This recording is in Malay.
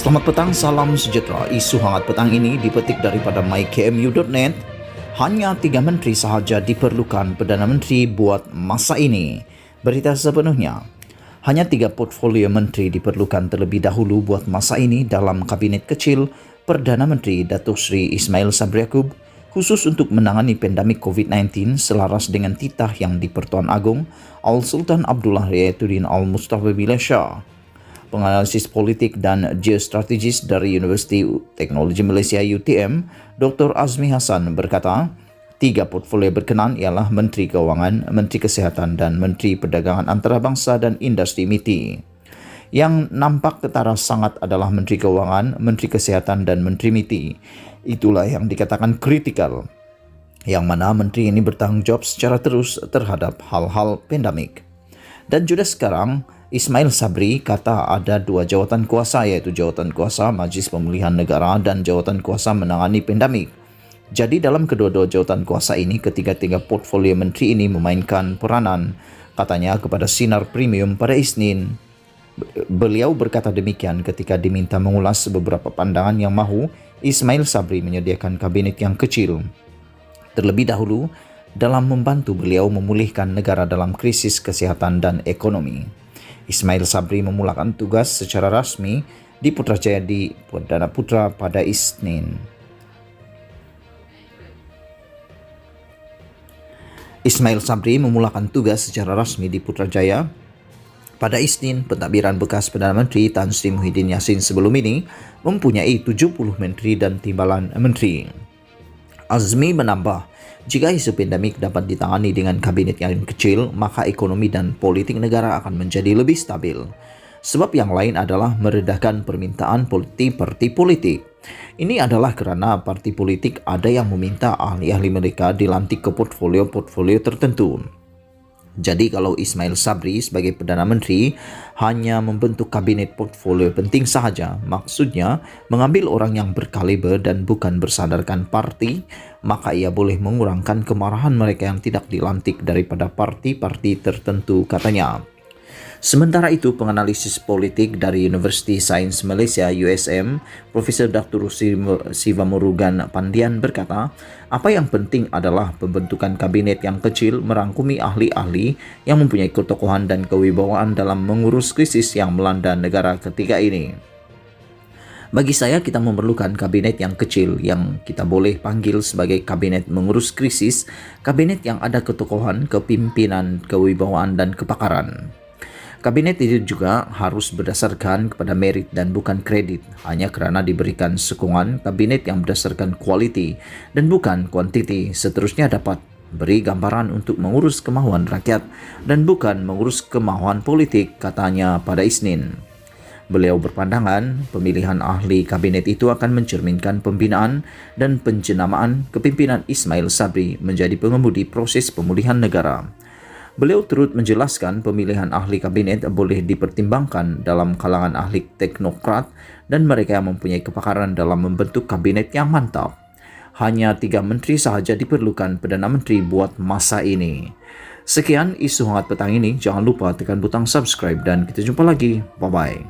Selamat petang, salam sejahtera. Isu hangat petang ini dipetik daripada mykmu.net. Hanya 3 menteri sahaja diperlukan Perdana Menteri buat masa ini. Berita sepenuhnya. Hanya 3 portfolio menteri diperlukan terlebih dahulu buat masa ini dalam kabinet kecil Perdana Menteri Datuk Seri Ismail Sabri Yaakob, khusus untuk menangani pandemik COVID-19 selaras dengan titah yang di-Pertuan Agong Al-Sultan Abdullah Riayatuddin Al-Mustafa Billah Shah. Penganalisis politik dan geostrategis dari Universiti Teknologi Malaysia UTM, Dr. Azmi Hassan berkata, 3 portfolio berkenaan ialah Menteri Keuangan, Menteri Kesihatan dan Menteri Perdagangan Antarabangsa dan Industri MITI. Yang nampak ketara sangat adalah Menteri Keuangan, Menteri Kesihatan dan Menteri MITI. Itulah yang dikatakan kritikal, yang mana menteri ini bertanggungjawab secara terus terhadap hal-hal pandemik. Dan juga sekarang, Ismail Sabri kata ada 2 jawatan kuasa, iaitu jawatan kuasa Majlis Pemulihan Negara dan jawatan kuasa menangani pandemik. Jadi dalam kedua-dua jawatan kuasa ini, ketiga-tiga portfolio menteri ini memainkan peranan, katanya kepada Sinar Premium pada Isnin. Beliau berkata demikian ketika diminta mengulas beberapa pandangan yang mahu Ismail Sabri menyediakan kabinet yang kecil. Terlebih dahulu, dalam membantu beliau memulihkan negara dalam krisis kesihatan dan ekonomi. Ismail Sabri memulakan tugas secara rasmi di Putrajaya di Perdana Putra pada Isnin. Ismail Sabri memulakan tugas secara rasmi di Putrajaya pada Isnin. Pentadbiran bekas Perdana Menteri Tan Sri Muhyiddin Yassin sebelum ini mempunyai 70 menteri dan timbalan menteri. Azmi menambah, jika isu pandemik dapat ditangani dengan kabinet yang kecil, maka ekonomi dan politik negara akan menjadi lebih stabil. Sebab yang lain adalah meredahkan permintaan parti politik. Ini adalah kerana parti politik ada yang meminta ahli-ahli mereka dilantik ke portfolio-portfolio tertentu. Jadi kalau Ismail Sabri sebagai Perdana Menteri hanya membentuk kabinet portfolio penting sahaja, maksudnya mengambil orang yang berkaliber dan bukan bersadarkan parti, maka ia boleh mengurangkan kemarahan mereka yang tidak dilantik daripada parti-parti tertentu, katanya. Sementara itu, penganalisis politik dari Universiti Sains Malaysia USM, Profesor Dr. Sivamurugan Pandian berkata, apa yang penting adalah pembentukan kabinet yang kecil merangkumi ahli-ahli yang mempunyai ketokohan dan kewibawaan dalam mengurus krisis yang melanda negara ketika ini. Bagi saya, kita memerlukan kabinet yang kecil yang kita boleh panggil sebagai kabinet mengurus krisis, kabinet yang ada ketokohan, kepimpinan, kewibawaan dan kepakaran. Kabinet itu juga harus berdasarkan kepada merit dan bukan kredit, hanya kerana diberikan sokongan kabinet yang berdasarkan kualiti dan bukan kuantiti seterusnya dapat beri gambaran untuk mengurus kemahuan rakyat dan bukan mengurus kemahuan politik, katanya pada Isnin. Beliau berpandangan pemilihan ahli kabinet itu akan mencerminkan pembinaan dan penjenamaan kepimpinan Ismail Sabri menjadi pengemudi proses pemulihan negara. Beliau turut menjelaskan pemilihan ahli kabinet boleh dipertimbangkan dalam kalangan ahli teknokrat dan mereka yang mempunyai kepakaran dalam membentuk kabinet yang mantap. Hanya 3 menteri sahaja diperlukan Perdana Menteri buat masa ini. Sekian isu hangat petang ini. Jangan lupa tekan butang subscribe dan kita jumpa lagi. Bye-bye.